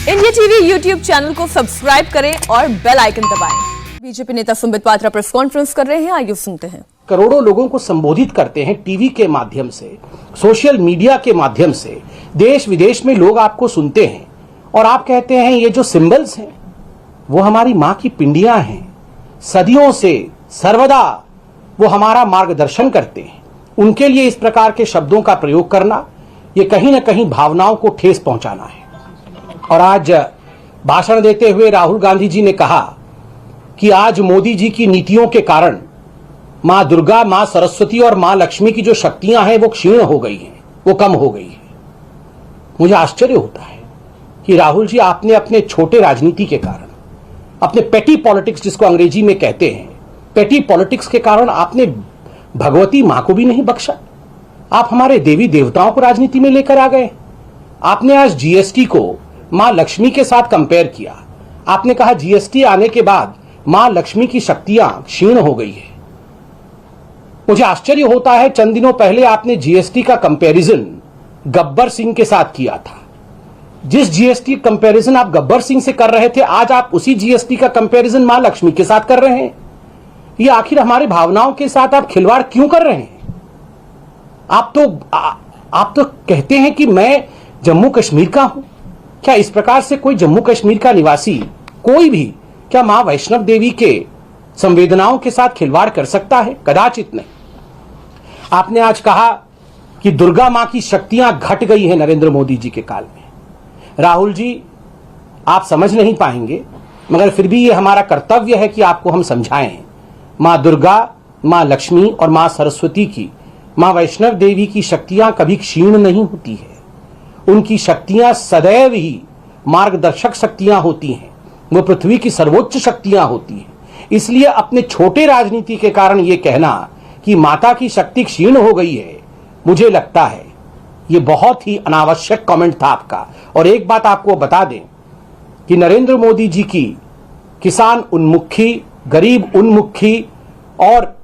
India TV YouTube channel को subscribe करें और बेल आइकन दबाएं। बीजेपी नेता संबित पात्रा प्रेस कॉन्फ्रेंस कर रहे हैं, आइए सुनते हैं। करोड़ों लोगों को संबोधित करते हैं टीवी के माध्यम से, सोशल मीडिया के माध्यम से, देश विदेश में लोग आपको सुनते हैं और आप कहते हैं ये जो सिंबल्स हैं वो हमारी मां की पिंडियां हैं, सदियों से सर्वदा वो हमारा मार्गदर्शन करते हैं। उनके लिए इस प्रकार के शब्दों का प्रयोग करना ये कहीं ना कहीं भावनाओं को ठेस पहुंचाना है। और आज भाषण देते हुए राहुल गांधी जी ने कहा कि आज मोदी जी की नीतियों के कारण मां दुर्गा, मां सरस्वती और मां लक्ष्मी की जो शक्तियां हैं वो क्षीण हो गई हैं, वो कम हो गई है। मुझे आश्चर्य होता है कि राहुल जी आपने अपने छोटे राजनीति के कारण, अपने पेटी पॉलिटिक्स जिसको अंग्रेजी में कहते हैं, पेटी पॉलिटिक्स के कारण आपने भगवती मां को भी नहीं बख्शा। आप हमारे देवी देवताओं को राजनीति में लेकर आ गए। आपने आज जीएसटी को मां लक्ष्मी के साथ कंपेयर किया। आपने कहा जीएसटी आने के बाद मां लक्ष्मी की शक्तियां क्षीण हो गई है। मुझे आश्चर्य होता है, चंद दिनों पहले आपने जीएसटी का कंपैरिजन गब्बर सिंह के साथ किया था। जिस जीएसटी कंपैरिजन आप गब्बर सिंह से कर रहे थे, आज आप उसी जीएसटी का कंपैरिजन मां लक्ष्मी के साथ कर रहे हैं। ये आखिर हमारी भावनाओं के साथ आप खिलवाड़ क्यों कर रहे हैं? आप तो कहते हैं कि मैं जम्मू कश्मीर का हूं। क्या इस प्रकार से कोई जम्मू कश्मीर का निवासी, कोई भी, क्या मां वैष्णव देवी के संवेदनाओं के साथ खिलवाड़ कर सकता है? कदाचित नहीं। आपने आज कहा कि दुर्गा मां की शक्तियां घट गई हैं नरेंद्र मोदी जी के काल में। राहुल जी, आप समझ नहीं पाएंगे, मगर फिर भी ये हमारा कर्तव्य है कि आपको हम समझाएं। मां दुर्गा, मां लक्ष्मी और मां सरस्वती की, मां वैष्णव देवी की शक्तियां कभी क्षीण नहीं होती है। उनकी शक्तियां सदैव ही मार्गदर्शक शक्तियां होती हैं, वो पृथ्वी की सर्वोच्च शक्तियां होती हैं। इसलिए अपने छोटे राजनीति के कारण ये कहना कि माता की शक्ति क्षीण हो गई है, मुझे लगता है ये बहुत ही अनावश्यक कमेंट था आपका। और एक बात आपको बता दें कि नरेंद्र मोदी जी की किसान उन्मुखी, गरीब उन्मुखी और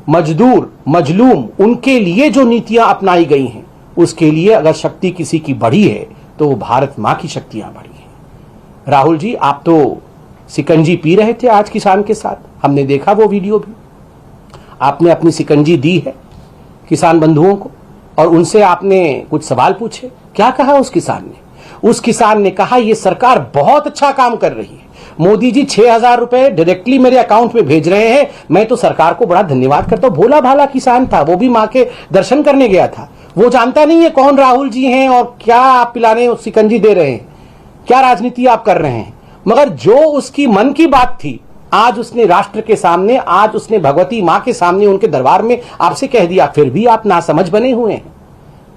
मजदूर, मजलूम, उनके लिए जो नीतियां अपनाई गई हैं, उसके लिए अगर शक्ति किसी की बढ़ी है तो वो भारत मां की शक्तियां बढ़ी हैं। राहुल जी, आप तो सिकंजी पी रहे थे आज किसान के साथ, हमने देखा वो वीडियो भी। आपने अपनी सिकंजी दी है किसान बंधुओं को और उनसे आपने कुछ सवाल पूछे। क्या कहा उस किसान ने? उस किसान ने कहा ये सरकार बहुत अच्छा काम कर रही है, मोदी जी 6,000 रुपए डायरेक्टली मेरे अकाउंट में भेज रहे हैं, मैं तो सरकार को बड़ा धन्यवाद करता हूं। भोला भाला किसान था, वो भी मां के दर्शन करने गया था। वो जानता नहीं है कौन राहुल जी हैं और क्या आप पिलाने सिकंजी दे रहे हैं, क्या राजनीति आप कर रहे हैं। मगर जो उसकी मन की बात थी, आज उसने राष्ट्र के सामने, आज उसने भगवती मां के सामने, उनके दरबार में आपसे कह दिया। फिर भी आप नासमझ बने हुए हैं।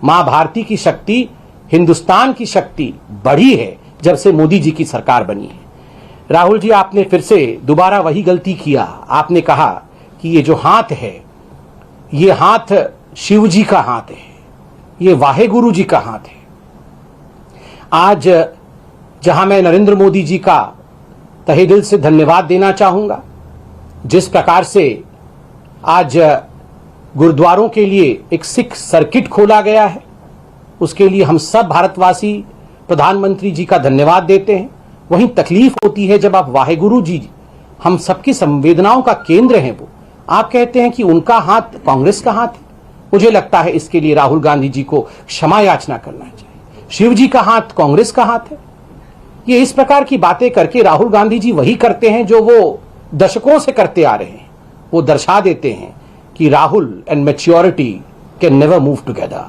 मां भारती की शक्ति, हिंदुस्तान की शक्ति बढ़ी है जब से मोदी जी की सरकार बनी है। राहुल जी, आपने फिर से दोबारा वही गलती किया। आपने कहा कि ये जो हाथ है, ये हाथ शिव जी का हाथ है, ये वाहेगुरु जी का हाथ है। आज जहां मैं नरेंद्र मोदी जी का तहे दिल से धन्यवाद देना चाहूंगा, जिस प्रकार से आज गुरुद्वारों के लिए एक सिख सर्किट खोला गया है, उसके लिए हम सब भारतवासी प्रधानमंत्री जी का धन्यवाद देते हैं। वहीं तकलीफ होती है जब आप वाहेगुरु जी, हम सबकी संवेदनाओं का केंद्र हैं, वो आप कहते हैं कि उनका हाथ कांग्रेस का हाथ है। मुझे लगता है इसके लिए राहुल गांधी जी को क्षमा याचना करना चाहिए। शिव जी का हाथ कांग्रेस का हाथ है। ये इस प्रकार की बातें करके राहुल गांधी जी वही करते हैं जो वो दशकों से करते आ रहे हैं। वो दर्शा देते हैं कि Rahul and maturity can never move together.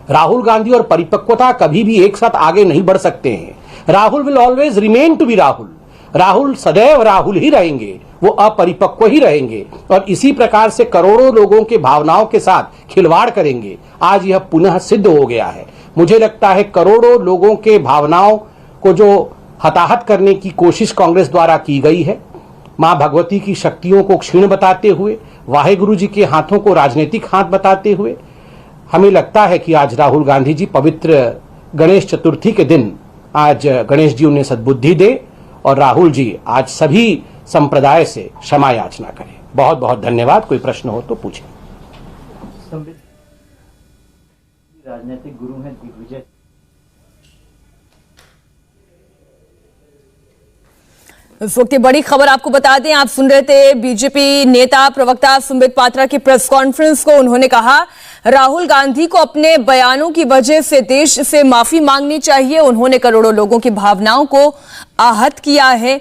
Rahul Gandhi और परिपक्वता कभी भी एक साथ आगे नहीं बढ़ सकते हैं। Rahul will always remain to be Rahul. Rahul सदैव राहुल ही रहेंगे, वो अपरिपक्व ही रहेंगे और इसी प्रकार से करोड़ों लोगों के भावनाओं के साथ खिलवाड़ करेंगे। आज यह पुनः सिद्ध हो गया है। मुझे लगता है करोड़ों लोगों के भावनाओं को जो हताहत करने की कोशिश कांग्रेस द्वारा की गई है, मां भगवती की शक्तियों को क्षीण बताते हुए, वाहेगुरु जी के हाथों को राजनीतिक हाथ बताते हुए, हमें लगता है कि आज राहुल गांधी जी पवित्र गणेश चतुर्थी के दिन आज गणेश जी उन्हें सद्बुद्धि दे और राहुल जी आज सभी संप्रदाय से क्षमा याचना करें। बहुत बहुत धन्यवाद। कोई प्रश्न हो तो पूछें। राजनीतिक गुरु हैं दिग्विजय इस वक्त ये बड़ी खबर आपको बता दें, आप सुन रहे थे बीजेपी नेता प्रवक्ता संबित पात्रा की प्रेस कॉन्फ्रेंस को। उन्होंने कहा राहुल गांधी को अपने बयानों की वजह से देश से माफी मांगनी चाहिए। उन्होंने करोड़ों लोगों की भावनाओं को आहत किया है।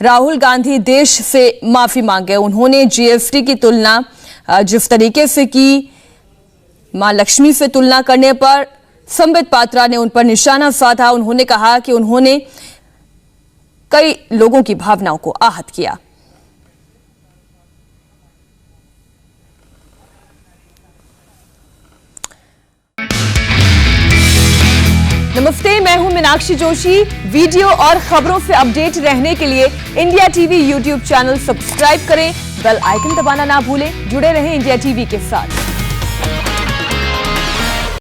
राहुल गांधी देश से माफी मांगे। उन्होंने जीएसटी की तुलना जिस तरीके से की मां लक्ष्मी से तुलना करने पर संबित पात्रा ने उन पर निशाना साधा। उन्होंने कहा कि उन्होंने कई लोगों की भावनाओं को आहत किया। नमस्ते, मैं हूं मीनाक्षी जोशी। वीडियो और खबरों से अपडेट रहने के लिए India TV YouTube channel subscribe करें, बेल आइकन दबाना ना भूलें। जुड़े रहें इंडिया टीवी के साथ।